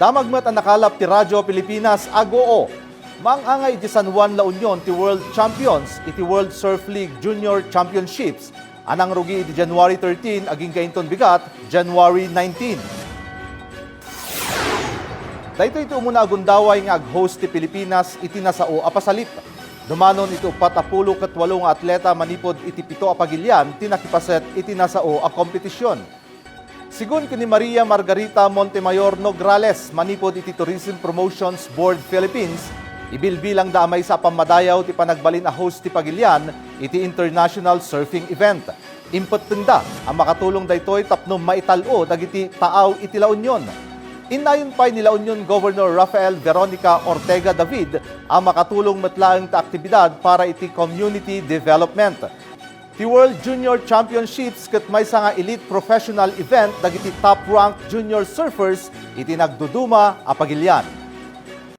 Damagmet ang nakalap ti Radyo Pilipinas agoo. Mangangay di San Juan La Union ti World Champions iti World Surf League Junior Championships. Anang rugi iti January 13 aging kainton bigat January 19. Dahito iti umuna agundaway nga ag-host ti Pilipinas iti nasao apasalit. Dumanon iti 48 nga atleta manipod iti 7 a pagilyan ti nakipaset iti nasao a kompetisyon. Sigun kini Maria Margarita Montemayor Nograles manipod iti Tourism Promotions Board Philippines, ibilbilang damay sa pamadayaw ti panagbalin a host ti pagilyan iti International Surfing Event. Impetenda ang makatulong daytoy tapno maitalo dagiti taaw iti La Union. Inayon pay ni La Union Governor Rafael Veronica Ortega David ang makatulong metlaeng ta aktibidad para iti community development. Ti World Junior Championships ket maysa nga elite professional event dagiti top-ranked junior surfers iti nagduduma a pagilyan.